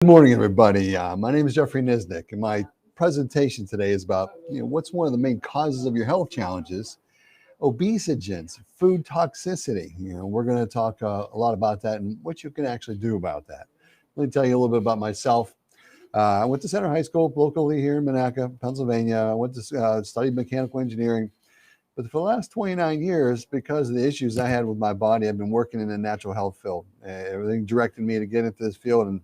Good morning, everybody. My name is Jeffrey Niznik, and my presentation today is about what's one of the main causes of your health challenges: obesogens, food toxicity. We're going to talk a lot about that and what you can actually do about that. Let me tell you a little bit about myself. I went to Center High School locally here in Monaca, Pennsylvania. I went to study mechanical engineering, but for the last 29 years, because of the issues I had with my body, I've been working in the natural health field. Everything directed me to get into this field, and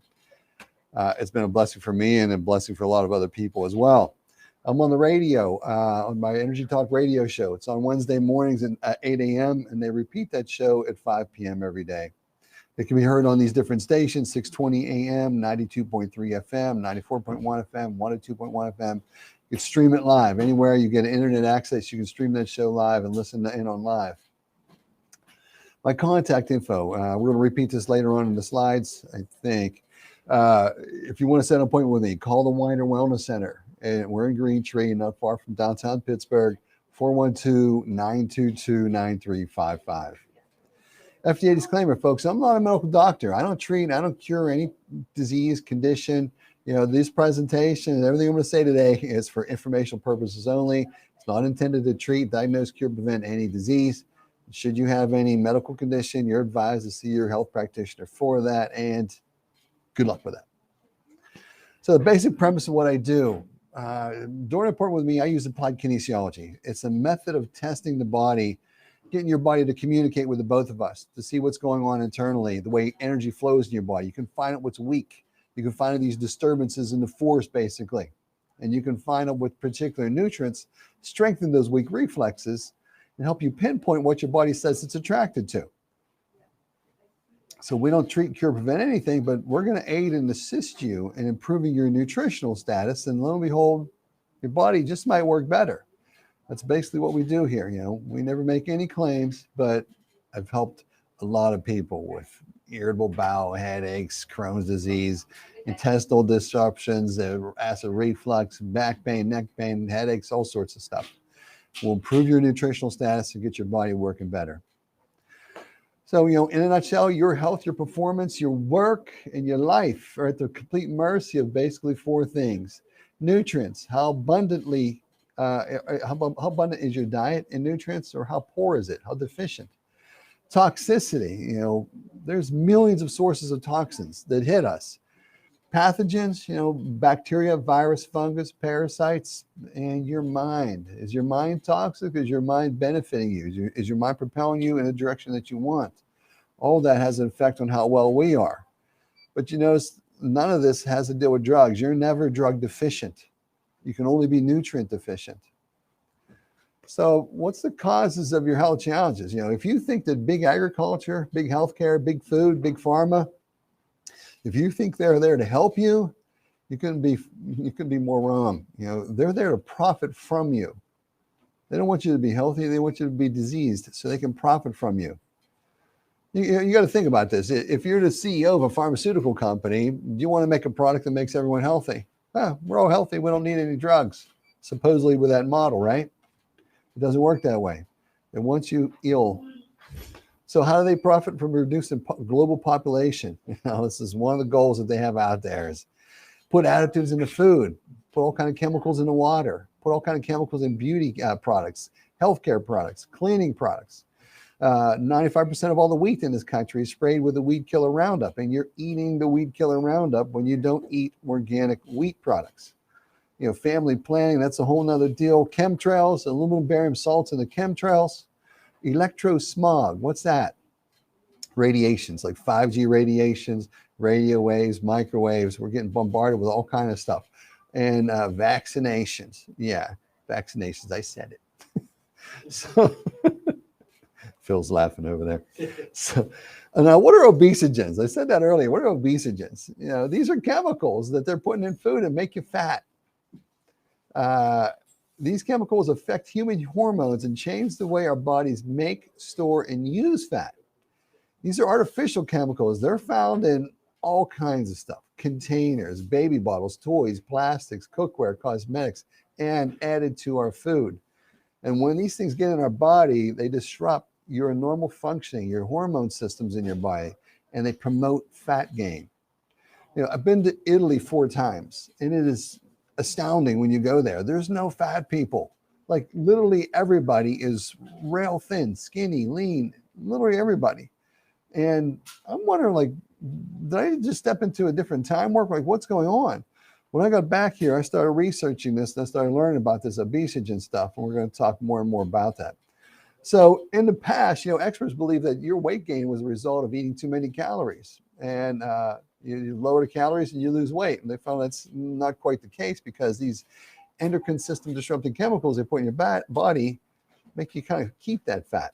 it's been a blessing for me and a blessing for a lot of other people as well. I'm on the radio, on my Energy Talk radio show. It's on Wednesday mornings at 8 a.m., and they repeat that show at 5 p.m. every day. It can be heard on these different stations: 620 a.m., 92.3 FM, 94.1 FM, 102.1 FM. You can stream it live. Anywhere you get internet access, you can stream that show live and listen in on live. My contact info, we're going to repeat this later on in the slides, I think. If you want to set an appointment with me, call the Weiner Wellness Center. And we're in Green Tree, not far from downtown Pittsburgh, 412-922-9355. FDA disclaimer, folks, I'm not a medical doctor. I don't cure any disease, condition. This presentation and everything I'm going to say today is for informational purposes only. It's not intended to treat, diagnose, cure, prevent any disease. Should you have any medical condition, you're advised to see your health practitioner for that, and good luck with that. So the basic premise of what I do, during an appointment with me, I use applied kinesiology. It's a method of testing the body, getting your body to communicate with the both of us, to see what's going on internally, the way energy flows in your body. You can find out what's weak. You can find out these disturbances in the force, basically. And you can find out what particular nutrients strengthen those weak reflexes and help you pinpoint what your body says it's attracted to. So we don't treat, cure, prevent anything, but we're going to aid and assist you in improving your nutritional status. And lo and behold, your body just might work better. That's basically what we do here. We never make any claims, but I've helped a lot of people with irritable bowel, headaches, Crohn's disease, intestinal disruptions, acid reflux, back pain, neck pain, headaches, all sorts of stuff. We'll improve your nutritional status and get your body working better. So, in a nutshell, your health, your performance, your work, and your life are at the complete mercy of basically four things. Nutrients, how abundant is your diet in nutrients, or how poor is it, how deficient? Toxicity, there's millions of sources of toxins that hit us. Pathogens, bacteria, virus, fungus, parasites, and your mind. Is your mind toxic? Is your mind benefiting you? Is your mind propelling you in the direction that you want? All that has an effect on how well we are. But you notice none of this has to deal with drugs. You're never drug deficient. You can only be nutrient deficient. So what's the causes of your health challenges? If you think that big agriculture, big healthcare, big food, big pharma, if you think they're there to help you, you couldn't be more wrong. They're there to profit from you. They don't want you to be healthy. They want you to be diseased so they can profit from you. You got to think about this. If you're the CEO of a pharmaceutical company, do you want to make a product that makes everyone healthy? We're all healthy. We don't need any drugs, supposedly with that model, right? It doesn't work that way. It wants you ill. So how do they profit from reducing global population? This is one of the goals that they have out there: is put additives in the food, put all kinds of chemicals in the water, put all kinds of chemicals in beauty products, healthcare products, cleaning products. 95% of all the wheat in this country is sprayed with the weed killer Roundup, and you're eating the weed killer Roundup when you don't eat organic wheat products. Family planning, that's a whole nother deal. Chemtrails, aluminum barium salts in the chemtrails. Electrosmog, what's that? Radiations, like 5G radiations, radio waves, microwaves. We're getting bombarded with all kinds of stuff. And vaccinations. Yeah, vaccinations. I said it. So Phil's laughing over there. So now, what are obesogens? I said that earlier. What are obesogens? These are chemicals that they're putting in food and make you fat. These chemicals affect human hormones and change the way our bodies make, store, and use fat. These are artificial chemicals. They're found in all kinds of stuff: containers, baby bottles, toys, plastics, cookware, cosmetics, and added to our food. And when these things get in our body, they disrupt your normal functioning, your hormone systems in your body, and they promote fat gain. I've been to Italy 4 times, and it is astounding when you go there. There's no fat people. Like literally everybody is rail thin, skinny, lean, literally everybody. And I'm wondering, like, did I just step into a different time warp? Like, what's going on? When I got back here, I started researching this and I started learning about this obesogen stuff. And we're going to talk more and more about that. So in the past, experts believe that your weight gain was a result of eating too many calories. And you lower the calories and you lose weight. And they found that's not quite the case, because these endocrine system disrupting chemicals they put in your body make you kind of keep that fat.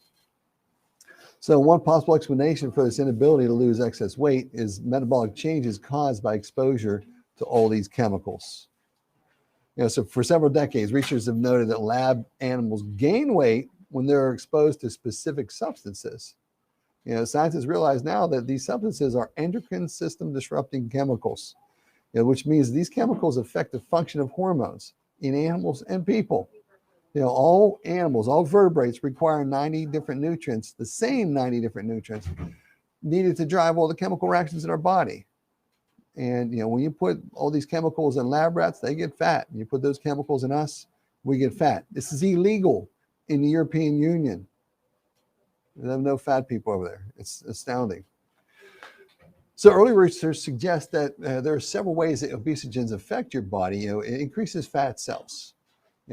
So one possible explanation for this inability to lose excess weight is metabolic changes caused by exposure to all these chemicals. So for several decades, researchers have noted that lab animals gain weight when they're exposed to specific substances. Scientists realize now that these substances are endocrine system disrupting chemicals, which means these chemicals affect the function of hormones in animals and people. All animals, all vertebrates require 90 different nutrients, the same 90 different nutrients needed to drive all the chemical reactions in our body. And, when you put all these chemicals in lab rats, they get fat. And you put those chemicals in us, we get fat. This is illegal in the European Union. They have no fat people over there. It's astounding. So early research suggests that there are several ways that obesogens affect your body. It increases fat cells.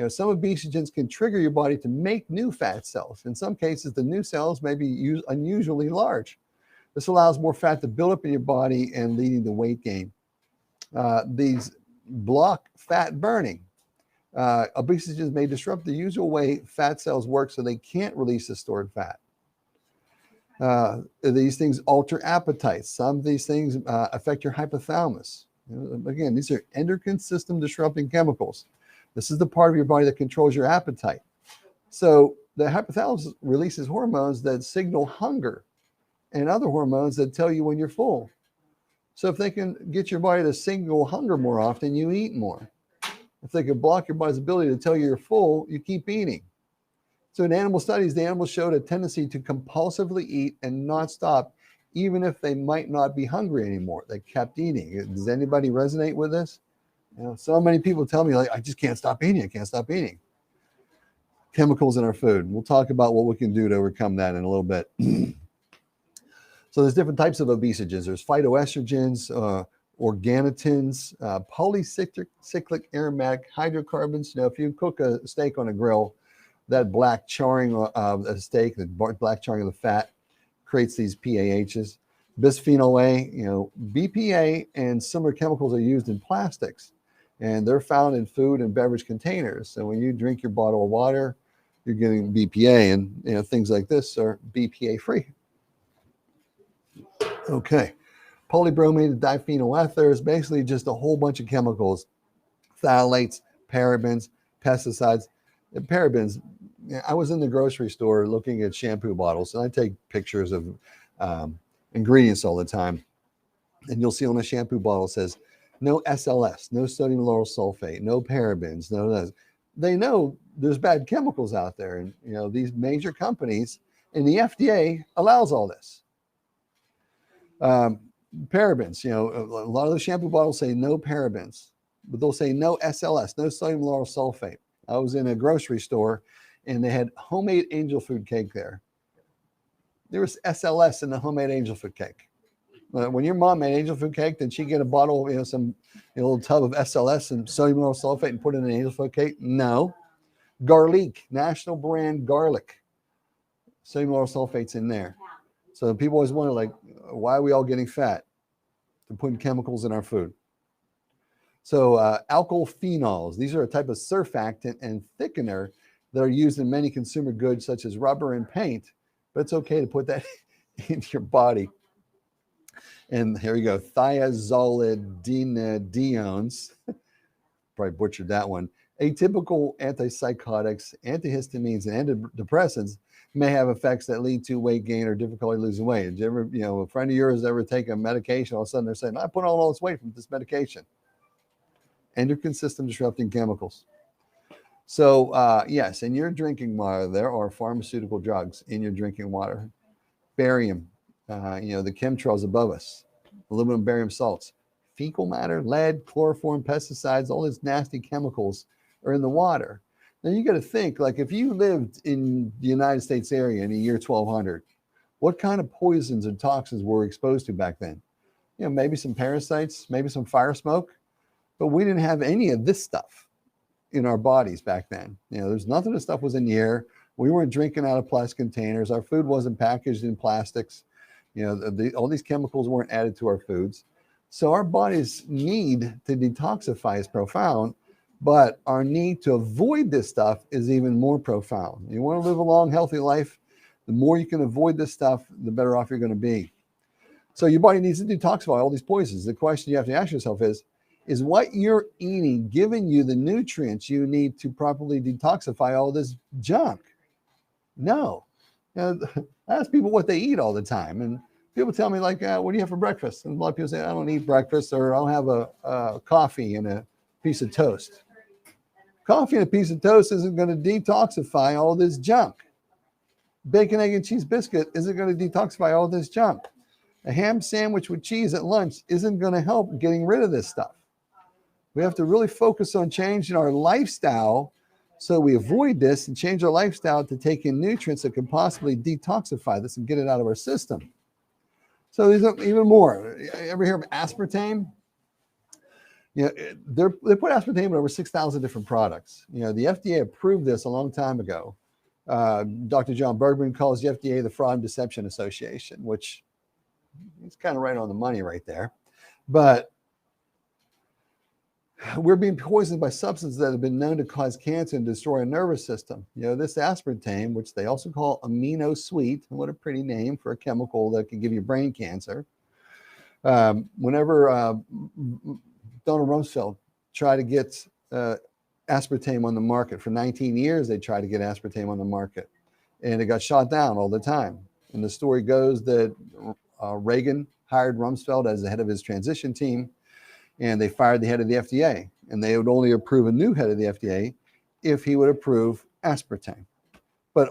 Some obesogens can trigger your body to make new fat cells. In some cases, the new cells may be unusually large. This allows more fat to build up in your body and leading to weight gain. These block fat burning. Obesogens may disrupt the usual way fat cells work, so they can't release the stored fat. These things alter appetites. Some of these things affect your hypothalamus. Again, these are endocrine system disrupting chemicals. This is the part of your body that controls your appetite. So the hypothalamus releases hormones that signal hunger and other hormones that tell you when you're full. So if they can get your body to signal hunger more often, you eat more. If they can block your body's ability to tell you you're full, you keep eating. So in animal studies, the animals showed a tendency to compulsively eat and not stop, even if they might not be hungry anymore. They kept eating. Does anybody resonate with this? So many people tell me, like, I just can't stop eating. I can't stop eating. Chemicals in our food. We'll talk about what we can do to overcome that in a little bit. So there's different types of obesogens. There's phytoestrogens, organotins, polycyclic aromatic hydrocarbons. If you cook a steak on a grill, that black charring of a steak, the black charring of the fat, creates these PAHs. Bisphenol A, BPA and similar chemicals are used in plastics, and they're found in food and beverage containers. So when you drink your bottle of water, you're getting BPA, and things like this are BPA free. Okay. Polybromated diphenyl ether is basically just a whole bunch of chemicals, phthalates, parabens, pesticides. And parabens, I was in the grocery store looking at shampoo bottles, and I take pictures of ingredients all the time. And you'll see on a shampoo bottle it says, no SLS, no sodium lauryl sulfate, no parabens, no. They know there's bad chemicals out there. And, these major companies, and the FDA allows all this. Parabens, a lot of the shampoo bottles say no parabens, but they'll say no SLS, no sodium lauryl sulfate. I was in a grocery store and they had homemade angel food cake there. There was SLS in the homemade angel food cake. When your mom made angel food cake, did she get a bottle, some little tub of SLS and sodium lauryl sulfate and put it in an angel food cake? No. Garlic, national brand garlic. Sodium lauryl sulfate's in there. So people always wonder, like, why are we all getting fat? They're putting chemicals in our food. So alkyl phenols, these are a type of surfactant and thickener that are used in many consumer goods such as rubber and paint, but it's okay to put that in your body. And here we go, thiazolidinediones, probably butchered that one. Atypical antipsychotics, antihistamines, and antidepressants may have effects that lead to weight gain or difficulty losing weight. Did you ever, a friend of yours ever take a medication, all of a sudden they're saying, I put on all this weight from this medication. Endocrine system disrupting chemicals. So yes, in your drinking water, there are pharmaceutical drugs in your drinking water. Barium, the chemtrails above us, aluminum barium salts, fecal matter, lead, chloroform, pesticides, all these nasty chemicals are in the water. Now you got to think, like if you lived in the United States area in the year 1200, what kind of poisons and toxins were we exposed to back then? You know, maybe some parasites, maybe some fire smoke, but we didn't have any of this stuff in our bodies back then. You know, there's nothing of this stuff was in the air. We weren't drinking out of plastic containers. Our food wasn't packaged in plastics. You know, all these chemicals weren't added to our foods. So our body's need to detoxify is profound, but our need to avoid this stuff is even more profound. You want to live a long, healthy life, the more you can avoid this stuff, the better off you're going to be. So your body needs to detoxify all these poisons. The question you have to ask yourself is what you're eating giving you the nutrients you need to properly detoxify all this junk? No. You know, I ask people what they eat all the time, and people tell me like, what do you have for breakfast? And a lot of people say, I don't eat breakfast, or I'll have a coffee and a piece of toast. Coffee and a piece of toast isn't going to detoxify all this junk. Bacon, egg, and cheese biscuit isn't going to detoxify all this junk. A ham sandwich with cheese at lunch isn't going to help getting rid of this stuff. We have to really focus on changing our lifestyle so we avoid this and change our lifestyle to take in nutrients that can possibly detoxify this and get it out of our system. So there's even more. Ever hear of aspartame? You know, they put aspartame in over 6,000 different products. You know, the FDA approved this a long time ago. Dr. John Bergman calls the FDA the Fraud and Deception Association, which is kind of right on the money right there. But we're being poisoned by substances that have been known to cause cancer and destroy our nervous system. You know, this aspartame, which they also call amino sweet, what a pretty name for a chemical that can give you brain cancer. Whenever Donald Rumsfeld tried to get aspartame on the market, for 19 years they tried to get aspartame on the market, and it got shot down all the time. And the story goes that Reagan hired Rumsfeld as the head of his transition team, and they fired the head of the FDA, and they would only approve a new head of the FDA if he would approve aspartame. But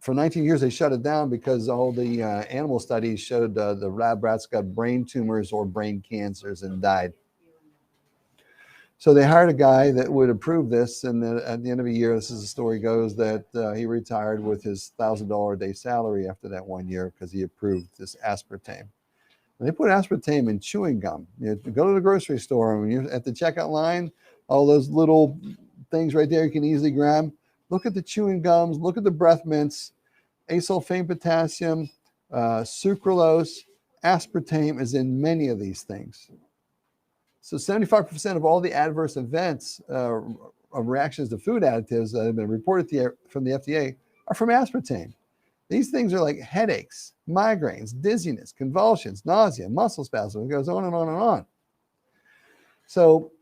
for 19 years, they shut it down because all the animal studies showed the lab rats got brain tumors or brain cancers and died. So they hired a guy that would approve this, and then at the end of a year, this is the story goes, that he retired with his $1,000 a day salary after that 1 year because he approved this aspartame. And they put aspartame in chewing gum. You go to the grocery store, and when you're at the checkout line, all those little things right there you can easily grab. Look at the chewing gums, look at the breath mints, asulfame potassium, sucralose, aspartame is in many of these things. So 75% of all the adverse events of reactions to food additives that have been reported from the FDA are from aspartame. These things are like headaches, migraines, dizziness, convulsions, nausea, muscle spasms. It goes on and on and on. So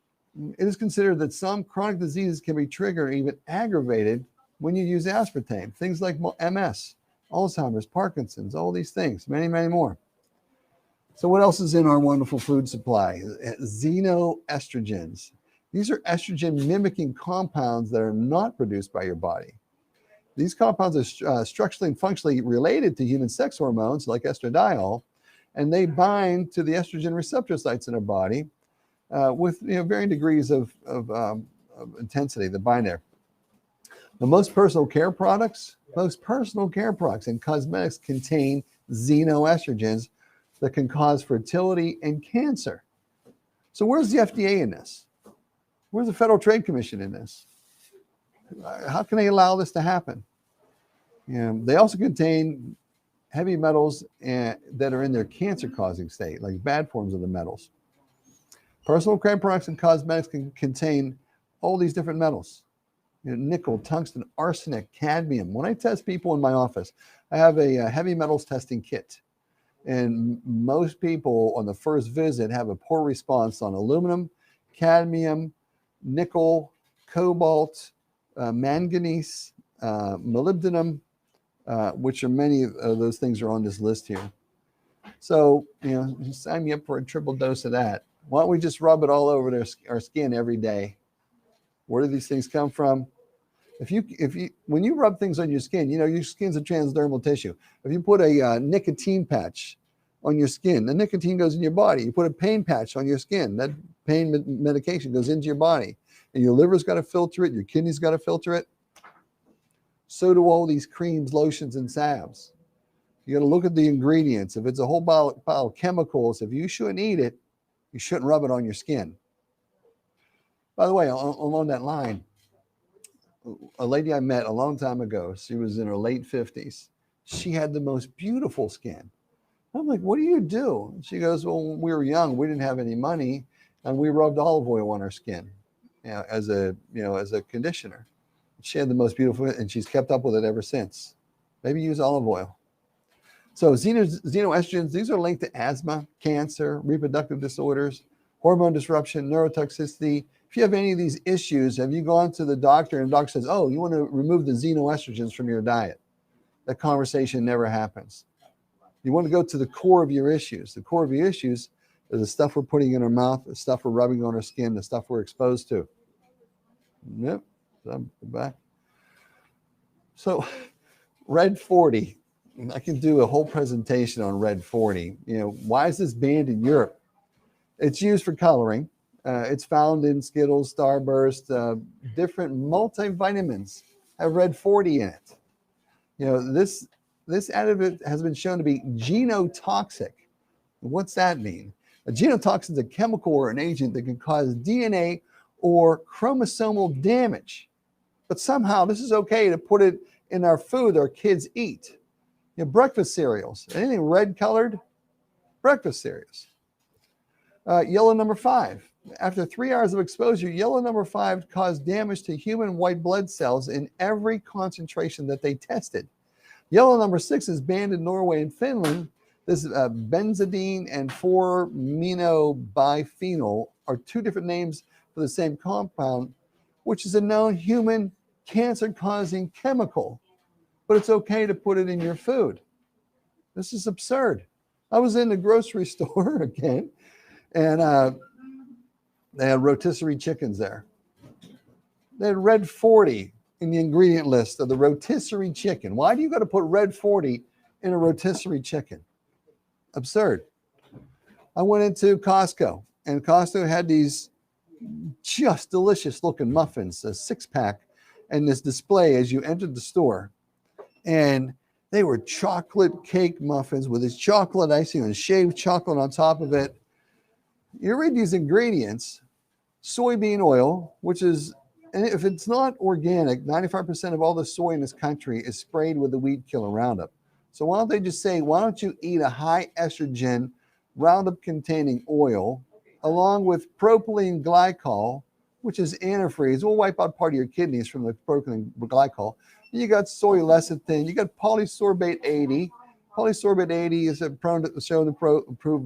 it is considered that some chronic diseases can be triggered or even aggravated when you use aspartame. Things like MS, Alzheimer's, Parkinson's, all these things, many, many more. So what else is in our wonderful food supply? Xenoestrogens. These are estrogen mimicking compounds that are not produced by your body. These compounds are structurally and functionally related to human sex hormones like estradiol, and they bind to the estrogen receptor sites in our body with varying degrees of intensity that bind there. The most personal care products and cosmetics contain xenoestrogens that can cause fertility and cancer. So where's the FDA in this? Where's the Federal Trade Commission in this? How can they allow this to happen? They also contain heavy metals that are in their cancer-causing state, like bad forms of the metals. Personal care products and cosmetics can contain all these different metals. Nickel, tungsten, arsenic, cadmium. When I test people in my office, I have a heavy metals testing kit. And most people on the first visit have a poor response on aluminum, cadmium, nickel, cobalt, manganese, molybdenum, which are many of those things are on this list here. So, sign me up for a triple dose of that. Why don't we just rub it all over our skin every day? Where do these things come from? When you rub things on your skin, your skin's a transdermal tissue. If you put a nicotine patch on your skin. The nicotine goes in your body. You put a pain patch on your skin. That pain medication goes into your body. And your liver's got to filter it. Your kidneys got to filter it. So do all these creams, lotions, and salves. You got to look at the ingredients. If it's a whole pile of chemicals, if you shouldn't eat it, you shouldn't rub it on your skin. By the way, along that line, a lady I met a long time ago, she was in her late 50s. She had the most beautiful skin. I'm like, what do you do? She goes, well, when we were young, we didn't have any money, and we rubbed olive oil on our skin, as a conditioner. She had the most beautiful, and she's kept up with it ever since. Maybe use olive oil. So xenoestrogens, these are linked to asthma, cancer, reproductive disorders, hormone disruption, neurotoxicity. If you have any of these issues, have you gone to the doctor and the doctor says, oh, you want to remove the xenoestrogens from your diet? That conversation never happens. You want to go to the core of your issues. The core of your issues is the stuff we're putting in our mouth, the stuff we're rubbing on our skin, the stuff we're exposed to. Yep, I'm back. So Red 40, I can do a whole presentation on Red 40. Why is this banned in Europe? It's used for coloring. It's found in Skittles, Starburst, different multivitamins have Red 40 in it. This additive has been shown to be genotoxic. What's that mean? A genotoxin is a chemical or an agent that can cause DNA or chromosomal damage. But somehow this is okay to put it in our food our kids eat. Breakfast cereals, anything red colored, breakfast cereals. Yellow number 5. After 3 hours of exposure, yellow number 5 caused damage to human white blood cells in every concentration that they tested. Yellow number 6 is banned in Norway and Finland. This benzidine and 4-aminobiphenol are 2 different names for the same compound, which is a known human cancer-causing chemical. But it's okay to put it in your food. This is absurd. I was in the grocery store again, and they had rotisserie chickens there. They had Red 40 in the ingredient list of the rotisserie chicken. Why do you got to put Red 40 in a rotisserie chicken? Absurd. I went into Costco, and Costco had these just delicious looking muffins, a 6-pack, and this display as you entered the store. And they were chocolate cake muffins with this chocolate icing and shaved chocolate on top of it. You read these ingredients, soybean oil, which is, and if it's not organic, 95% of all the soy in this country is sprayed with the weed killer Roundup. So why don't they just say, why don't you eat a high estrogen Roundup containing oil along with propylene glycol, which is antifreeze. We'll wipe out part of your kidneys from the propylene glycol. You got soy lecithin. You got polysorbate 80. Polysorbate 80 is prone to show to improve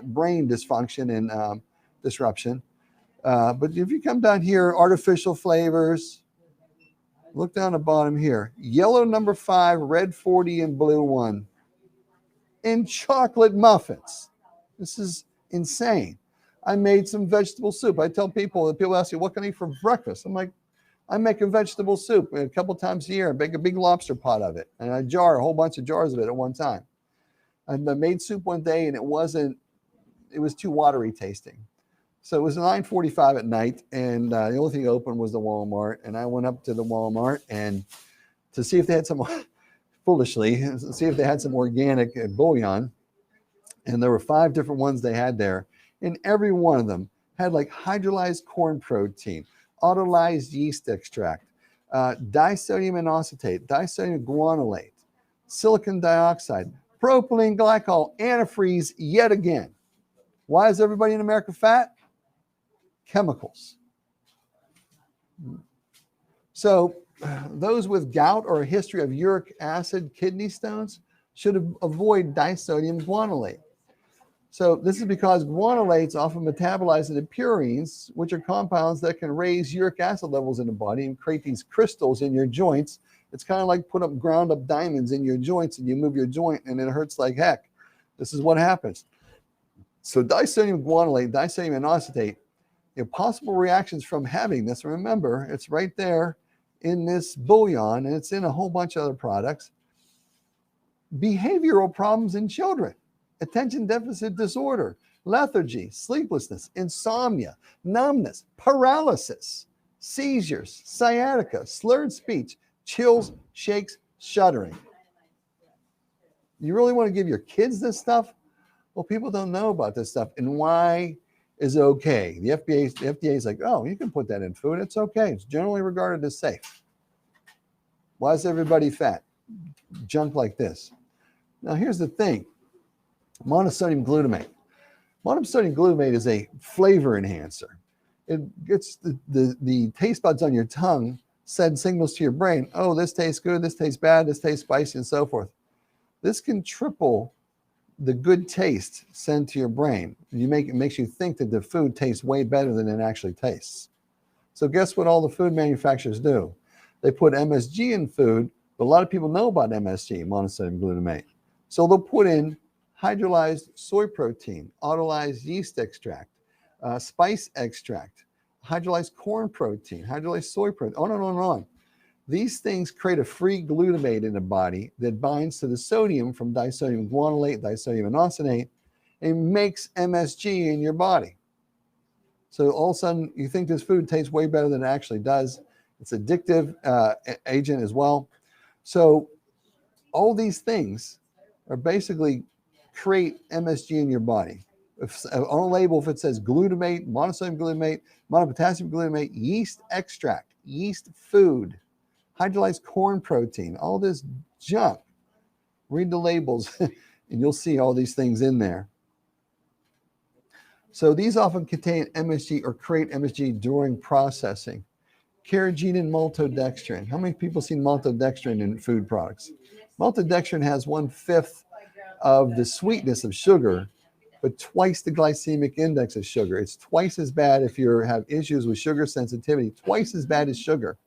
brain dysfunction and disruption. But if you come down here, artificial flavors, look down the bottom here. Yellow number 5, red 40, and blue 1 in chocolate muffins. This is insane. I made some vegetable soup. I tell people ask me, what can I eat for breakfast? I'm like, I make a vegetable soup a couple times a year. I make a big lobster pot of it, and I jar a whole bunch of jars of it at one time. I made soup one day, and it was too watery tasting. So it was 9:45 at night, and the only thing open was the Walmart. And I went up to the Walmart and to see if they had some, foolishly, see if they had some organic bouillon. And there were 5 different ones they had there. And every one of them had like hydrolyzed corn protein, autolyzed yeast extract, disodium inositate, disodium guanylate, silicon dioxide, propylene glycol, antifreeze yet again. Why is everybody in America fat? Chemicals. So those with gout or a history of uric acid kidney stones should avoid disodium guanylate. So this is because guanylates often metabolize into purines, which are compounds that can raise uric acid levels in the body and create these crystals in your joints. It's kind of like ground up diamonds in your joints, and you move your joint and it hurts like heck. This is what happens. So disodium guanylate, disodium inositate, possible reactions from having this. Remember, it's right there in this bouillon, and it's in a whole bunch of other products. Behavioral problems in children. attention deficit disorder, lethargy, sleeplessness, insomnia, numbness, paralysis, seizures, sciatica, slurred speech, chills, shakes, shuddering. You really want to give your kids this stuff? Well, people don't know about this stuff. And why is it okay? The FDA is like, oh, you can put that in food. It's okay. It's generally regarded as safe. Why is everybody fat? Junk like this. Now, here's the thing. Monosodium glutamate. Monosodium glutamate is a flavor enhancer. It gets the taste buds on your tongue send signals to your brain. Oh, this tastes good, this tastes bad, this tastes spicy, and so forth. This can triple the good taste sent to your brain. It makes you think that the food tastes way better than it actually tastes. So guess what all the food manufacturers do? They put MSG in food, but a lot of people know about MSG, monosodium glutamate. So they'll put in hydrolyzed soy protein, autolyzed yeast extract, spice extract, hydrolyzed corn protein, hydrolyzed soy protein, on and on and on. These things create a free glutamate in the body that binds to the sodium from disodium guanylate, disodium inositate, and makes MSG in your body. So all of a sudden, you think this food tastes way better than it actually does. It's an addictive agent as well. So all these things are basically create MSG in your body. On a label, if it says glutamate, monosodium glutamate, monopotassium glutamate, yeast extract, yeast food, hydrolyzed corn protein, all this junk, read the labels and you'll see all these things in there. So these often contain MSG or create MSG during processing. Carrageenan maltodextrin. How many people seen maltodextrin in food products? Maltodextrin has 1/5 of the sweetness of sugar, but twice the glycemic index of sugar. It's twice as bad if you have issues with sugar sensitivity, twice as bad as sugar.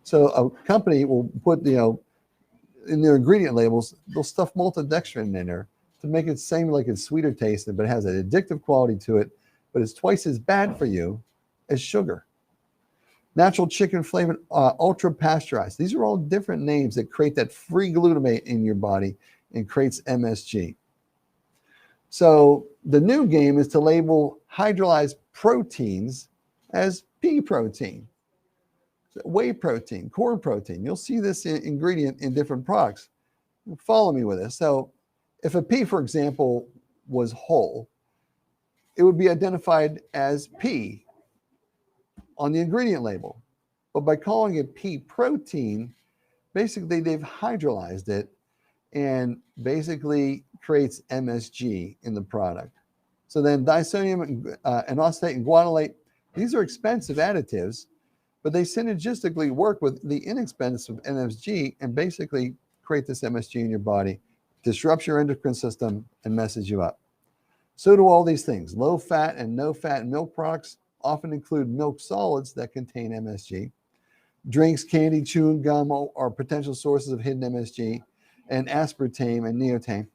So a company will put, in their ingredient labels, they'll stuff maltodextrin in there to make it seem like it's sweeter tasting, but it has an addictive quality to it, but it's twice as bad for you as sugar. Natural chicken flavored, ultra pasteurized. These are all different names that create that free glutamate in your body and creates MSG. So the new game is to label hydrolyzed proteins as pea protein, whey protein, corn protein. You'll see this ingredient in different products. Follow me with this. So if a pea, for example, was whole, it would be identified as pea on the ingredient label. But by calling it pea protein, basically they've hydrolyzed it and basically creates MSG in the product. So then disodium inositate and guanylate, these are expensive additives, but they synergistically work with the inexpensive MSG and basically create this MSG in your body, disrupts your endocrine system, and messes you up. So do all these things. Low fat and no fat milk products often include milk solids that contain MSG. Drinks, candy, chewing gum are potential sources of hidden MSG, and aspartame and neotame.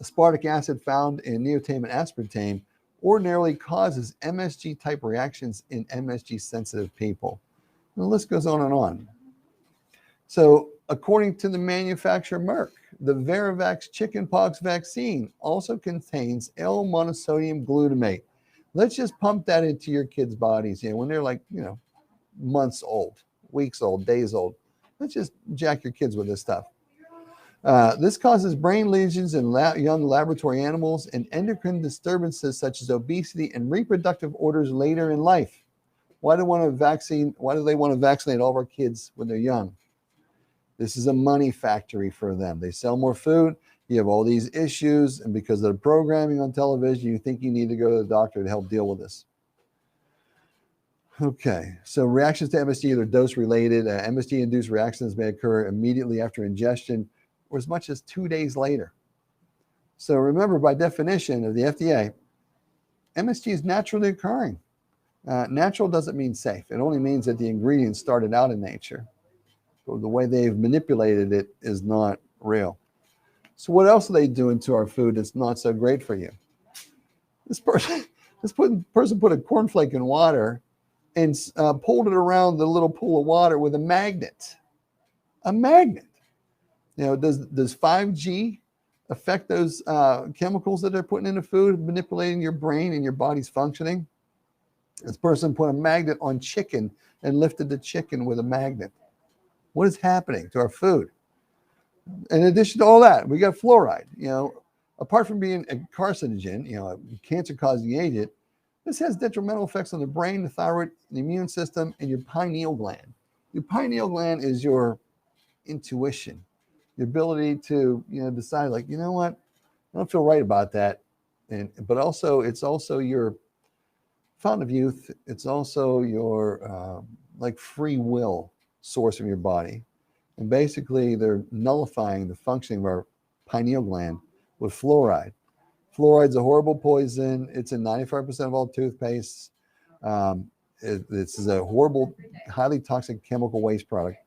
Aspartic acid found in neotame and aspartame ordinarily causes MSG-type reactions in MSG-sensitive people. And the list goes on and on. So according to the manufacturer Merck, the Varivax chickenpox vaccine also contains L-monosodium glutamate. Let's just pump that into your kids' bodies, when they're like, months old, weeks old, days old. Let's just jack your kids with this stuff. This causes brain lesions in young laboratory animals and endocrine disturbances such as obesity and reproductive orders later in life. Why do they want to vaccinate all of our kids when they're young? This is a money factory for them. They sell more food. You have all these issues, and because of the programming on television, you think you need to go to the doctor to help deal with this. Okay, so reactions to MSG are dose-related. MSG-induced reactions may occur immediately after ingestion or as much as 2 days later. So remember, by definition of the FDA, MSG is naturally occurring. Natural doesn't mean safe. It only means that the ingredients started out in nature. But the way they've manipulated it is not real. So what else are they doing to our food that's not so great for you? This person put a cornflake in water and pulled it around the little pool of water with a magnet. A magnet. Does 5G affect those chemicals that they're putting in the food, manipulating your brain and your body's functioning. This person put a magnet on chicken and lifted the chicken with a magnet. What is happening to our food? In addition to all that, we got fluoride. Apart from being a carcinogen, a cancer-causing agent, this has detrimental effects on the brain, the thyroid, the immune system, and your pineal gland. Your pineal gland is your intuition, your ability to, decide, like, you know what, I don't feel right about that. But also, it's also your fountain of youth. It's also your like free will source of your body. And basically, they're nullifying the functioning of our pineal gland with fluoride. Fluoride's a horrible poison. It's in 95% of all toothpastes. This is a horrible, highly toxic chemical waste product.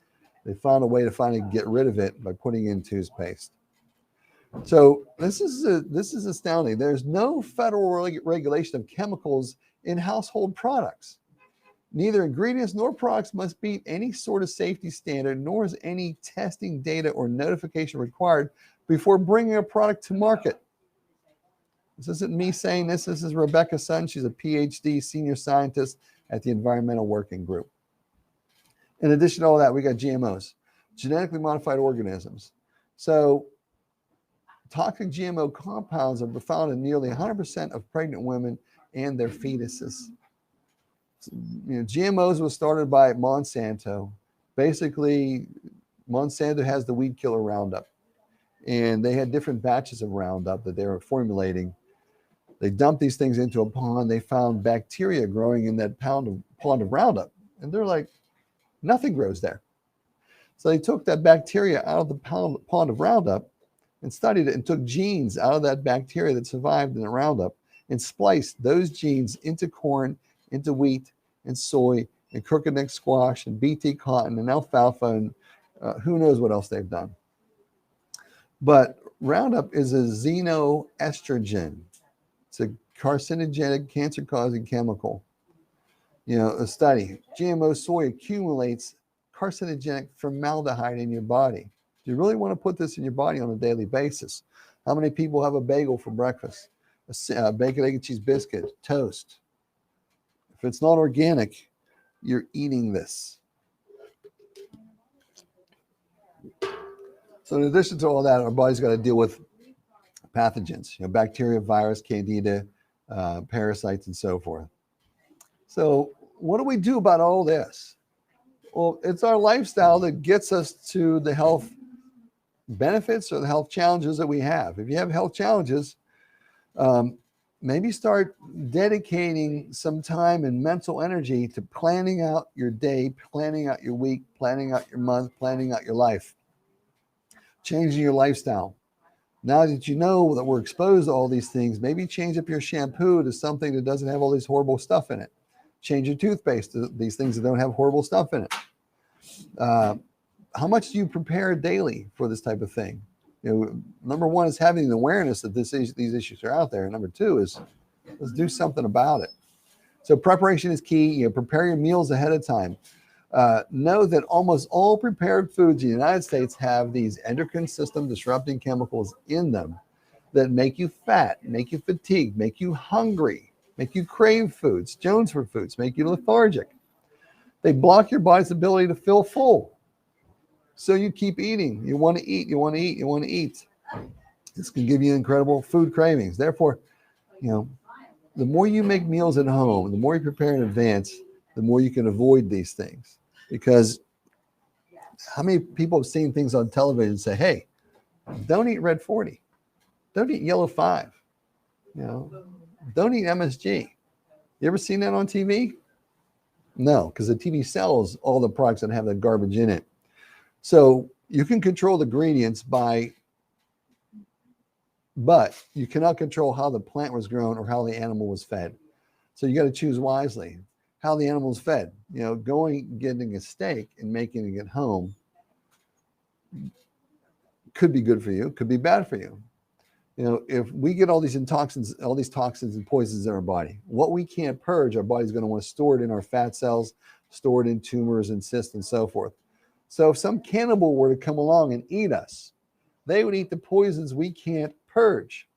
They found a way to finally get rid of it by putting in toothpaste. So this is astounding. There's no federal regulation of chemicals in household products. Neither ingredients nor products must meet any sort of safety standard, nor is any testing data or notification required before bringing a product to market. This isn't me saying this. This is Rebecca Sun. She's a PhD senior scientist at the Environmental Working Group. In addition to all that, we got GMOs, genetically modified organisms. So toxic GMO compounds are found in nearly 100% of pregnant women and their fetuses. GMOs was started by Monsanto. Basically, Monsanto has the weed killer Roundup, and they had different batches of Roundup that they were formulating. They dumped these things into a pond. They found bacteria growing in that pond of Roundup, and they're like, nothing grows there. So they took that bacteria out of the pond of Roundup and studied it and took genes out of that bacteria that survived in the Roundup and spliced those genes into corn, into wheat and soy and crooked neck squash and BT cotton and alfalfa and who knows what else they've done. But Roundup is a xenoestrogen. It's a carcinogenic, cancer-causing chemical. A study, GMO soy accumulates carcinogenic formaldehyde in your body. Do you really want to put this in your body on a daily basis? How many people have a bagel for breakfast? A bacon, egg, and cheese biscuit, toast. If it's not organic, you're eating this. So in addition to all that, our body's got to deal with pathogens, bacteria, virus, candida, parasites, and so forth. So what do we do about all this? Well, it's our lifestyle that gets us to the health benefits or the health challenges that we have. If you have health challenges, maybe start dedicating some time and mental energy to planning out your day, planning out your week, planning out your month, planning out your life, changing your lifestyle. Now that you know that we're exposed to all these things, maybe change up your shampoo to something that doesn't have all this horrible stuff in it. Change your toothpaste to these things that don't have horrible stuff in it. How much do you prepare daily for this type of thing? Number one is having the awareness that these issues are out there. And number two is let's do something about it. So preparation is key. Prepare your meals ahead of time. Know that almost all prepared foods in the United States have these endocrine system disrupting chemicals in them that make you fat, make you fatigued, make you hungry, make you crave foods, Jones for foods, make you lethargic. They block your body's ability to feel full. So you keep eating. You want to eat, you want to eat, you want to eat. This can give you incredible food cravings. Therefore, the more you make meals at home, the more you prepare in advance, the more you can avoid these things. Because how many people have seen things on television say, hey, don't eat red 40. Don't eat yellow 5. Don't eat MSG. You ever seen that on TV? No, because the TV sells all the products that have that garbage in it. So you can control the ingredients but you cannot control how the plant was grown or how the animal was fed. So you got to choose wisely how the animal's fed. Getting a steak and making it at home could be good for you, could be bad for you. If we get all these toxins and poisons in our body, what we can't purge, our body's going to want to store it in our fat cells, store it in tumors and cysts and so forth. So if some cannibal were to come along and eat us, They would eat the poisons we can't purge.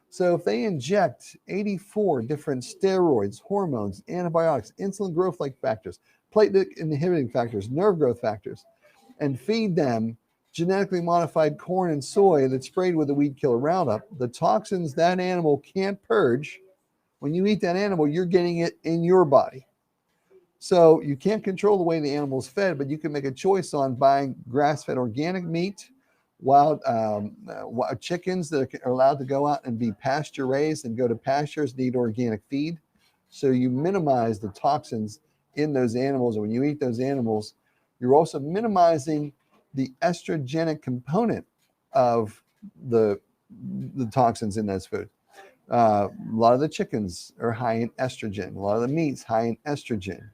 So if they inject 84 different steroids, hormones, antibiotics, insulin growth-like factors, platelet inhibiting factors, nerve growth factors, and feed them genetically modified corn and soy that's sprayed with a weed killer Roundup, the toxins that animal can't purge, when you eat that animal, you're getting it in your body. So you can't control the way the animal's fed, but you can make a choice on buying grass-fed organic meat, wild chickens that are allowed to go out and be pasture raised and go to pastures, need organic feed. So you minimize the toxins in those animals. And when you eat those animals, you're also minimizing the estrogenic component of the toxins in this food. A lot of the chickens are high in estrogen. A lot of the meat's high in estrogen.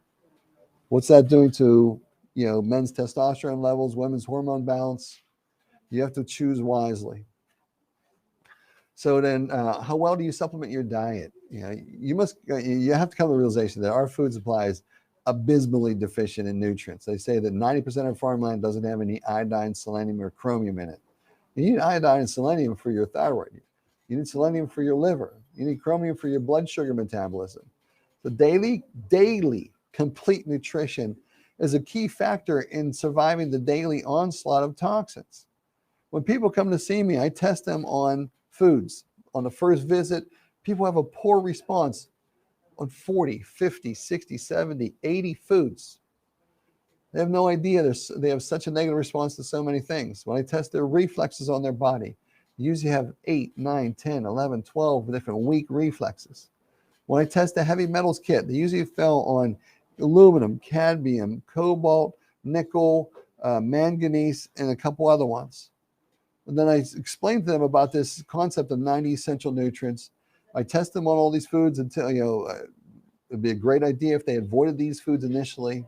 What's that doing to, men's testosterone levels, women's hormone balance? You have to choose wisely. So then, how well do you supplement your diet? You have to come to the realization that our food supply is abysmally deficient in nutrients. They say that 90% of farmland doesn't have any iodine, selenium, or chromium in it. You need iodine and selenium for your thyroid. You need selenium for your liver. You need chromium for your blood sugar metabolism. So daily complete nutrition is a key factor in surviving the daily onslaught of toxins. When people come to see me, I test them on foods. On the first visit, people have a poor response on 40, 50, 60, 70, 80 foods. They have no idea they have such a negative response to so many things. When I test their reflexes on their body, you usually have 8, 9, 10, 11, 12 different weak reflexes. When I test the heavy metals kit, they usually fell on aluminum, cadmium, cobalt, nickel, manganese, and a couple other ones. And then I explained to them about this concept of 90 essential nutrients. I test them on all these foods until, it'd be a great idea if they avoided these foods initially.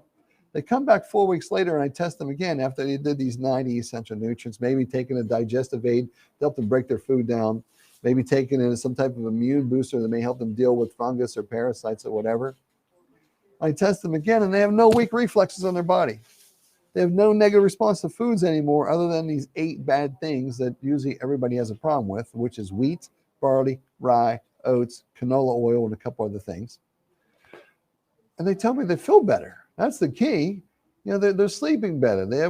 They come back 4 weeks later and I test them again after they did these 90 essential nutrients, maybe taking a digestive aid to help them break their food down, maybe taking some type of immune booster that may help them deal with fungus or parasites or whatever. I test them again and they have no weak reflexes on their body. They have no negative response to foods anymore other than these 8 bad things that usually everybody has a problem with, which is wheat, barley, rye, oats, canola oil, and a couple other things. And they tell me they feel better. That's the key. They're sleeping better. They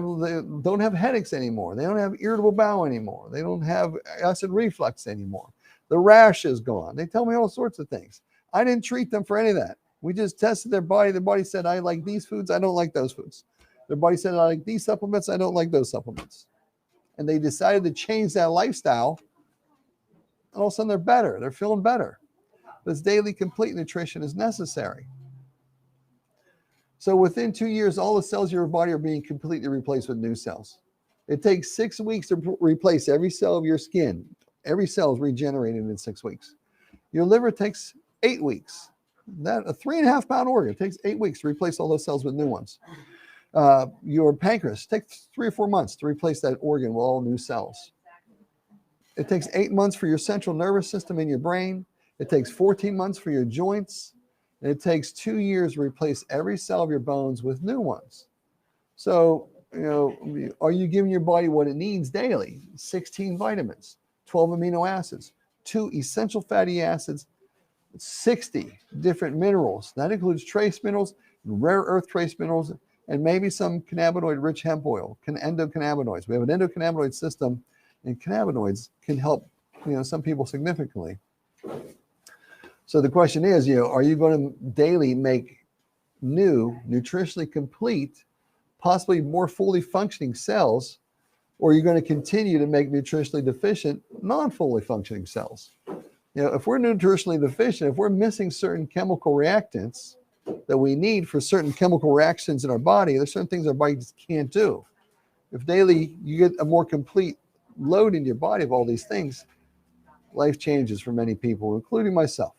don't have headaches anymore. They don't have irritable bowel anymore. They don't have acid reflux anymore. The rash is gone. They tell me all sorts of things. I didn't treat them for any of that. We just tested their body. Their body said, I like these foods. I don't like those foods. Their body said, I like these supplements. I don't like those supplements. And they decided to change that lifestyle. And all of a sudden they're better. They're feeling better. This daily complete nutrition is necessary. So within 2 years, all the cells in your body are being completely replaced with new cells. It takes 6 weeks to replace every cell of your skin. Every cell is regenerated in 6 weeks. Your liver takes 8 weeks. That a 3.5 pound organ takes 8 weeks to replace all those cells with new ones. Your pancreas takes 3 or 4 months to replace that organ with all new cells. It takes 8 months for your central nervous system in your brain. It takes 14 months for your joints. And it takes 2 years to replace every cell of your bones with new ones. So, are you giving your body what it needs daily? 16 vitamins, 12 amino acids, 2 essential fatty acids, 60 different minerals. That includes trace minerals, rare earth trace minerals, and maybe some cannabinoid-rich hemp oil, endocannabinoids. We have an endocannabinoid system, and cannabinoids can help, some people significantly. So the question is, are you going to daily make new, nutritionally complete, possibly more fully functioning cells, or are you going to continue to make nutritionally deficient, non-fully functioning cells? If we're nutritionally deficient, if we're missing certain chemical reactants that we need for certain chemical reactions in our body, there's certain things our body just can't do. If daily you get a more complete load in your body of all these things, life changes for many people, including myself.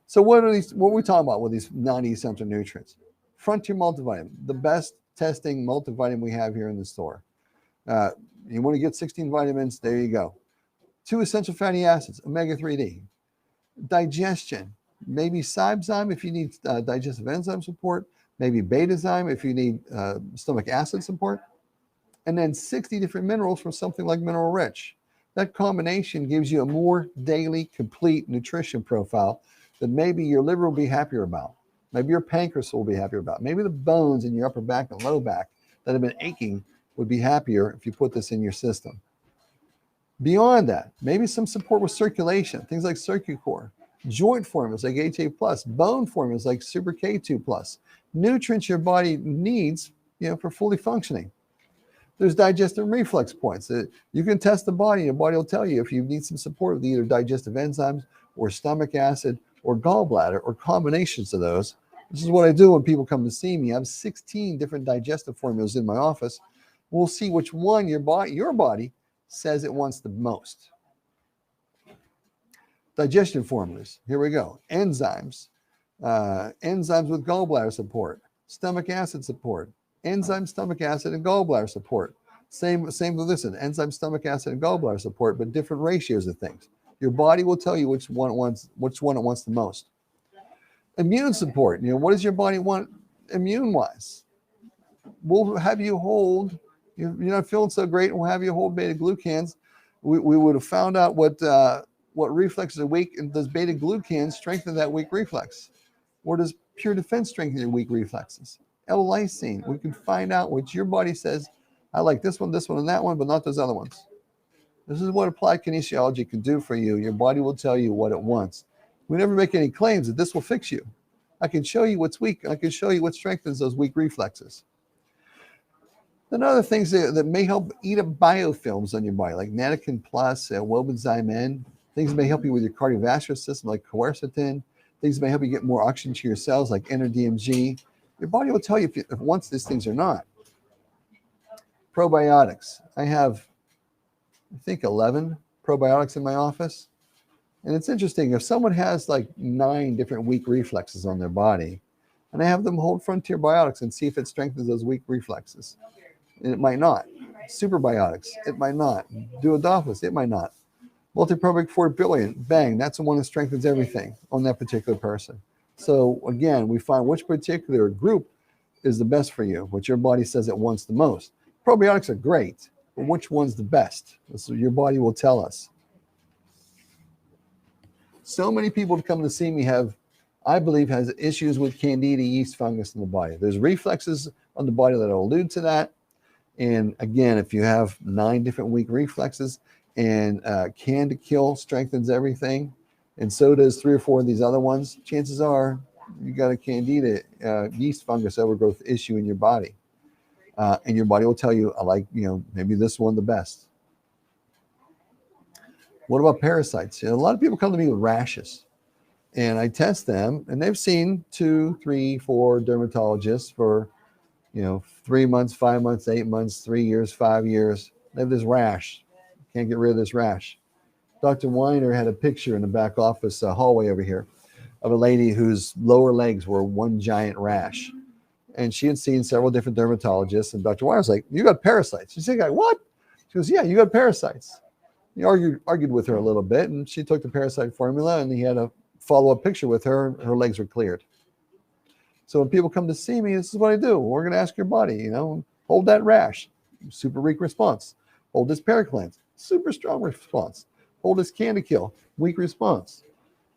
So what are we talking about with these 90 essential nutrients? Frontier Multivitamin, the best testing multivitamin we have here in the store. You want to get 16 vitamins, there you go. 2 essential fatty acids, omega-3D. Digestion, maybe Cybezyme if you need digestive enzyme support, maybe Betazyme if you need stomach acid support. and then 60 different minerals from something like Mineral Rich. That combination gives you a more daily, complete nutrition profile that maybe your liver will be happier about. Maybe your pancreas will be happier about. Maybe the bones in your upper back and low back that have been aching would be happier if you put this in your system. Beyond that, maybe some support with circulation, things like CircuCore, joint formulas like HA+, bone formulas like Super K2+, nutrients your body needs, for fully functioning. There's digestive reflex points. You can test the body, and your body will tell you if you need some support with either digestive enzymes or stomach acid or gallbladder or combinations of those. This is what I do when people come to see me. I have 16 different digestive formulas in my office. We'll see which one your body says it wants the most. Digestion formulas. Here we go. Enzymes. Enzymes with gallbladder support. Stomach acid support. Enzyme, stomach acid, and gallbladder support. Same with this one. Enzyme, stomach acid, and gallbladder support, but different ratios of things. Your body will tell you which one it wants the most. Immune support. What does your body want immune-wise? We'll have you hold. You're not feeling so great, and we'll have you hold beta-glucans. We would have found out what reflexes are weak, and does beta-glucans strengthen that weak reflex? Or does pure defense strengthen your weak reflexes? L-lysine. We can find out what your body says. I like this one, and that one, but not those other ones. This is what applied kinesiology can do for you. Your body will tell you what it wants. We never make any claims that this will fix you. I can show you what's weak. I can show you what strengthens those weak reflexes. Then other things that may help eat up biofilms on your body, like Natikin Plus, Wobenzyme N. Things that may help you with your cardiovascular system, like quercetin. Things that may help you get more oxygen to your cells, like NR-DMG. Your body will tell you if it wants these things or not. Probiotics. I have, I think, 11 probiotics in my office. And it's interesting, if someone has like 9 different weak reflexes on their body, and I have them hold Frontier Biotics and see if it strengthens those weak reflexes. And it might not. Superbiotics, it might not. Duodophilus, it might not. Multiprobic 4 billion, bang, that's the one that strengthens everything on that particular person. So again, we find which particular group is the best for you, what your body says it wants the most. Probiotics are great, but which one's the best? So your body will tell us. So many people who come to see me I believe, has issues with candida yeast fungus in the body. There's reflexes on the body that will allude to that. And again, if you have 9 different weak reflexes, and Candida kill strengthens everything, and so does 3 or 4 of these other ones, chances are you got a candida yeast fungus overgrowth issue in your body. And your body will tell you, I like, maybe this one the best. What about parasites? A lot of people come to me with rashes, and I test them, and they've seen 2, 3, 4 dermatologists for 3 months, 5 months, 8 months, 3 years, 5 years. They have this rash. Can't get rid of this rash. Dr. Weiner had a picture in the back office hallway over here of a lady whose lower legs were one giant rash. And she had seen several different dermatologists, and Dr. Weiner was like, "You got parasites." She said, "What?" She goes, "Yeah, you got parasites." He argued with her a little bit, and she took the parasite formula, and he had a follow-up picture with her. Her legs were cleared. So when people come to see me, this is what I do. We're going to ask your body, hold that rash, super weak response. Hold this paraclans, super strong response. Hold this Candida kill, weak response.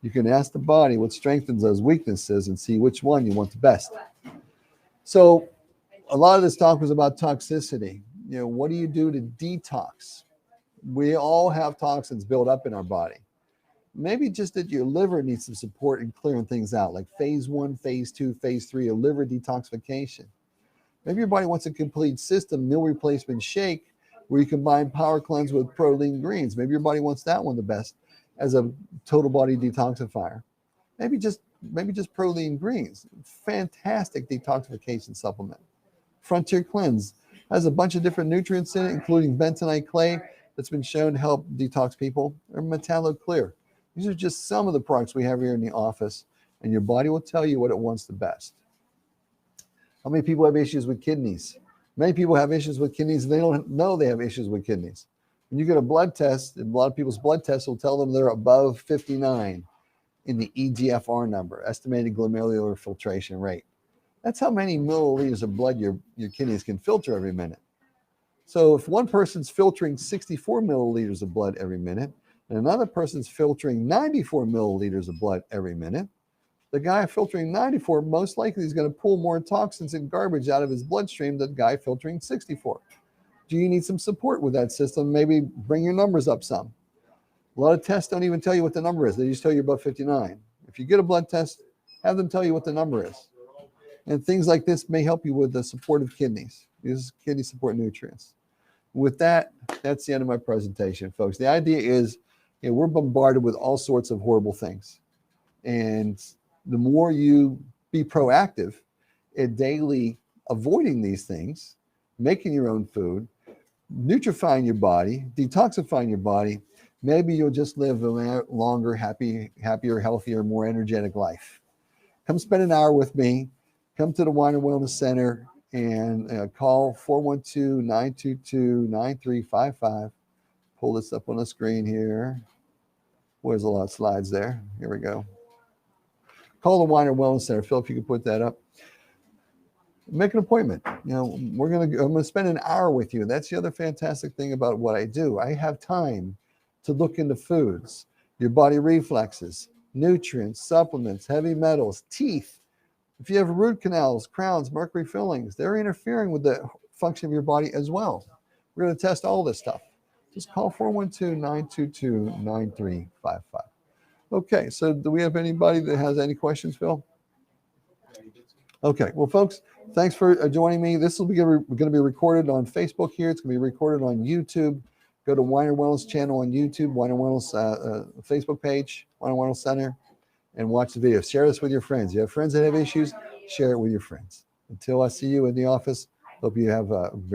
You can ask the body what strengthens those weaknesses and see which one you want the best. So a lot of this talk was about toxicity. What do you do to detox? We all have toxins built up in our body. Maybe just that your liver needs some support in clearing things out, like phase 1, phase 2, phase 3 of liver detoxification. Maybe your body wants a complete system meal replacement shake where you combine Power Cleanse with Protein Greens. Maybe your body wants that one the best as a total body detoxifier. Maybe just Protein Greens, fantastic detoxification supplement. Frontier Cleanse has a bunch of different nutrients in it, including bentonite clay that's been shown to help detox people, or Metallo Clear. These are just some of the products we have here in the office, and your body will tell you what it wants the best. How many people have issues with kidneys? Many people have issues with kidneys, and they don't know they have issues with kidneys. When you get a blood test, and a lot of people's blood tests will tell them they're above 59 in the EGFR number, estimated glomerular filtration rate. That's how many milliliters of blood your kidneys can filter every minute. So if one person's filtering 64 milliliters of blood every minute, and another person's filtering 94 milliliters of blood every minute, the guy filtering 94 most likely is going to pull more toxins and garbage out of his bloodstream than the guy filtering 64. Do you need some support with that system? Maybe bring your numbers up some. A lot of tests don't even tell you what the number is. They just tell you above 59. If you get a blood test, have them tell you what the number is. And things like this may help you with the supportive kidneys. These kidney support nutrients. With that, that's the end of my presentation, folks. The idea is, we're bombarded with all sorts of horrible things. And the more you be proactive at daily avoiding these things, making your own food, nutrifying your body, detoxifying your body, maybe you'll just live a longer, happier, healthier, more energetic life. Come spend an hour with me. Come to the Wine and Wellness Center and call 412-922-9355. Pull this up on the screen here. There's a lot of slides there. Here we go. Call the Wine and Wellness Center. Phil, if you could put that up. Make an appointment. I'm going to spend an hour with you. That's the other fantastic thing about what I do. I have time to look into foods, your body reflexes, nutrients, supplements, heavy metals, teeth. If you have root canals, crowns, mercury fillings, they're interfering with the function of your body as well. We're going to test all this stuff. Just call 412-922-9355. Okay, so do we have anybody that has any questions, Phil? Okay, well, folks, thanks for joining me. This will be going to be recorded on Facebook here. It's going to be recorded on YouTube. Go to Wine and Wellness channel on YouTube, Wine and Wellness Facebook page, Wine and Wellness Center, and watch the video. Share this with your friends. You have friends that have issues, share it with your friends. Until I see you in the office, hope you have a very